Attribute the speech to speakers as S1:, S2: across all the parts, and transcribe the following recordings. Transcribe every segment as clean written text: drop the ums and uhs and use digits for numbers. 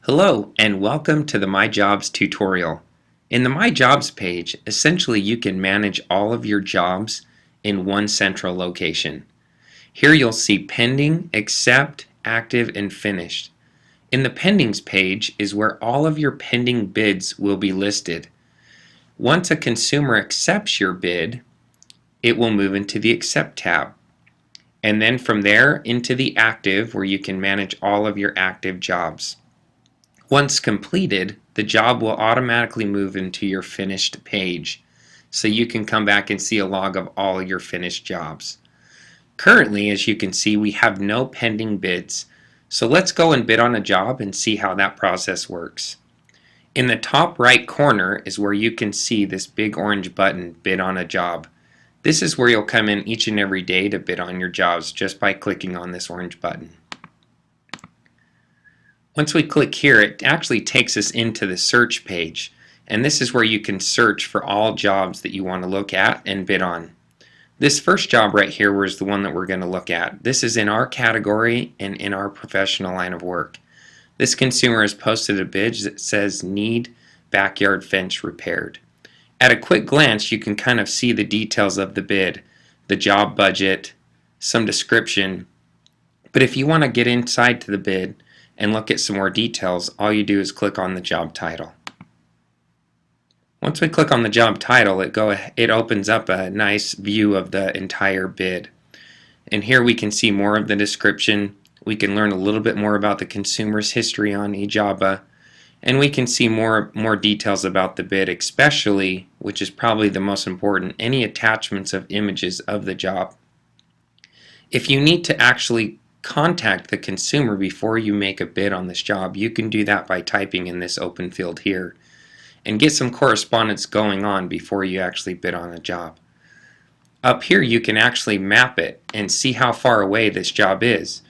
S1: Hello and welcome to the My Jobs tutorial. In the My Jobs page, essentially you can manage all of your jobs in one central location. Here you'll see pending, accept, active, and finished. In the pendings page is where all of your pending bids will be listed. Once a consumer accepts your bid, it will move into the Accept tab. And then from there into the Active, where you can manage all of your active jobs. Once completed, the job will automatically move into your finished page, so you can come back and see a log of all your finished jobs. Currently, as you can see, we have no pending bids, so let's go and bid on a job and see how that process works. In the top right corner is where you can see this big orange button, Bid on a Job. This is where you'll come in each and every day to bid on your jobs just by clicking on this orange button. Once we click here, it actually takes us into the search page, and this is where you can search for all jobs that you want to look at and bid on. This first job right here was the one that we're going to look at. This is in our category and in our professional line of work. This consumer has posted a bid that says need backyard fence repaired. At a quick glance, you can kind of see the details of the bid, the job budget, some description, but if you want to get inside to the bid and look at some more details, all you do is click on the job title. Once we click on the job title, it opens up a nice view of the entire bid. And here we can see more of the description. We can learn a little bit more about the consumer's history on eJobba, and we can see more details about the bid, especially, which is probably the most important, any attachments of images of the job. If you need to actually contact the consumer before you make a bid on this job, you can do that by typing in this open field here and get some correspondence going on before you actually bid on a job. Up here you can actually map it and see how far away this job is.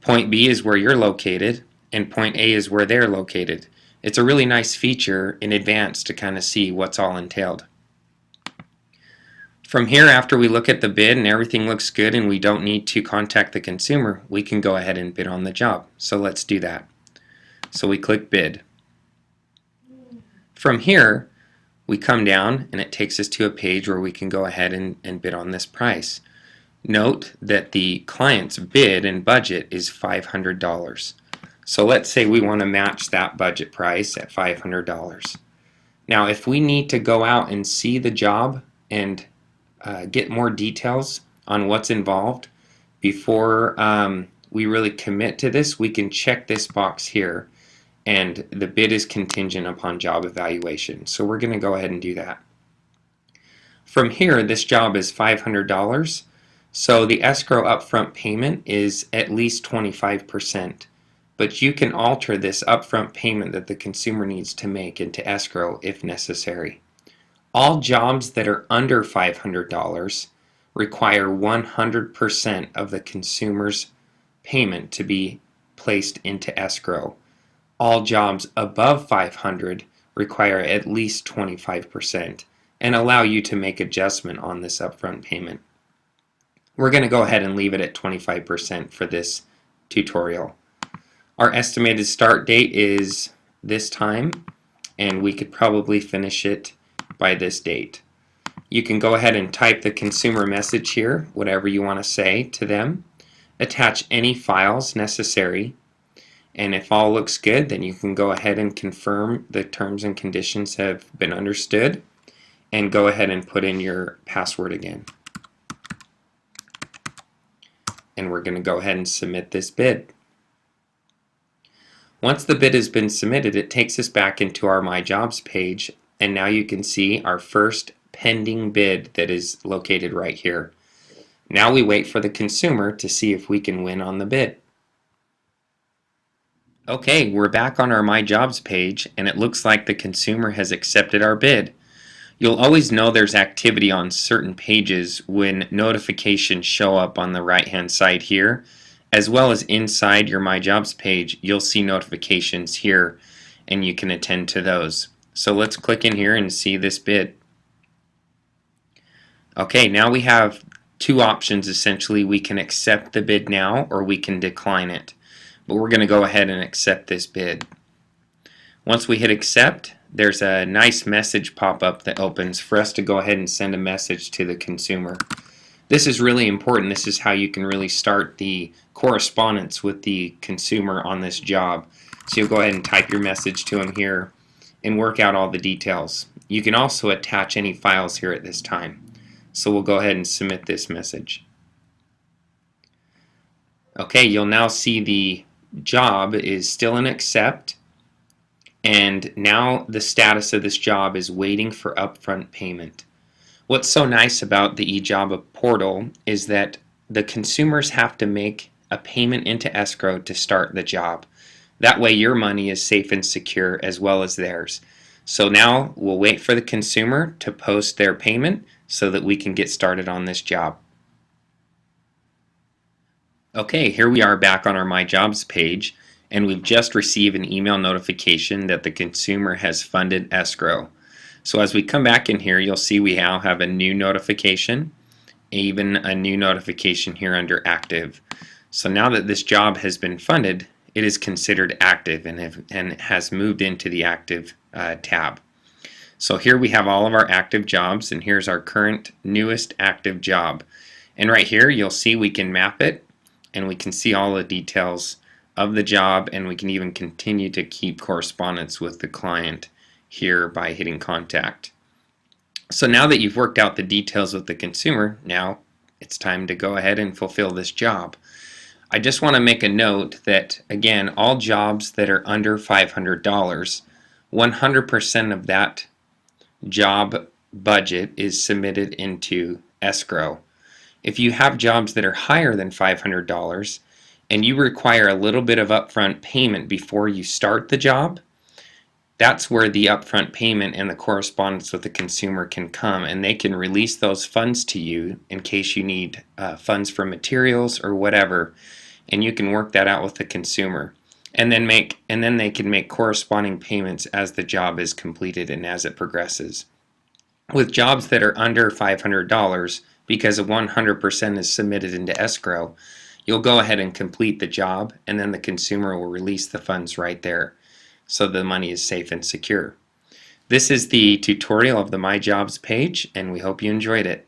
S1: Point B is where you're located and point A is where they're located. It's a really nice feature in advance to kind of see what's all entailed. From here, after we look at the bid and everything looks good and we don't need to contact the consumer, we can go ahead and bid on the job. So let's do that. So we click bid. From here, we come down and it takes us to a page where we can go ahead and bid on this price. Note that the client's bid and budget is $500. So let's say we want to match that budget price at $500. Now if we need to go out and see the job and get more details on what's involved before we really commit to this, we can check this box here, and the bid is contingent upon job evaluation. So we're going to go ahead and do that. From here, this job is $500, so the escrow upfront payment is at least 25%. But you can alter this upfront payment that the consumer needs to make into escrow if necessary. All jobs that are under $500 require 100% of the consumer's payment to be placed into escrow. All jobs above $500 require at least 25% and allow you to make adjustment on this upfront payment. We're going to go ahead and leave it at 25% for this tutorial. Our estimated start date is this time, and we could probably finish it by this date. You can go ahead and type the consumer message here, whatever you want to say to them. Attach any files necessary, and if all looks good, then you can go ahead and confirm the terms and conditions have been understood and go ahead and put in your password again. And we're going to go ahead and submit this bid. Once the bid has been submitted, it takes us back into our My Jobs page, and now you can see our first pending bid that is located right here. Now we wait for the consumer to see if we can win on the bid. Okay, we're back on our My Jobs page, and it looks like the consumer has accepted our bid. You'll always know there's activity on certain pages when notifications show up on the right hand side here, as well as inside your My Jobs page. You'll see notifications here and you can attend to those. So let's click in here and see this bid. Okay, now we have two options essentially. We can accept the bid now or we can decline it. But we're going to go ahead and accept this bid. Once we hit accept, there's a nice message pop-up that opens for us to go ahead and send a message to the consumer. This is really important. This is how you can really start the correspondence with the consumer on this job. So you'll go ahead and type your message to them here and work out all the details. You can also attach any files here at this time. So we'll go ahead and submit this message. Okay, you'll now see the job is still in accept, and now the status of this job is waiting for upfront payment. What's so nice about the eJobba portal is that the consumers have to make a payment into escrow to start the job. That way your money is safe and secure as well as theirs. So now we'll wait for the consumer to post their payment so that we can get started on this job. Okay, here we are back on our My Jobs page, and we've just received an email notification that the consumer has funded escrow. So as we come back in here, you'll see we now have a new notification, even a new notification here under active. So now that this job has been funded, it is considered active and has moved into the active tab. So here we have all of our active jobs, and here's our current newest active job. And right here you'll see we can map it, and we can see all the details of the job, and we can even continue to keep correspondence with the client here by hitting contact. So now that you've worked out the details with the consumer, now it's time to go ahead and fulfill this job. I just want to make a note that, again, all jobs that are under $500, 100% of that job budget is submitted into escrow. If you have jobs that are higher than $500 and you require a little bit of upfront payment before you start the job, that's where the upfront payment and the correspondence with the consumer can come, and they can release those funds to you in case you need funds for materials or whatever, and you can work that out with the consumer, and then they can make corresponding payments as the job is completed and as it progresses. With jobs that are under $500, because 100% is submitted into escrow, you'll go ahead and complete the job, and then the consumer will release the funds right there, so the money is safe and secure. This is the tutorial of the My Jobs page, and we hope you enjoyed it.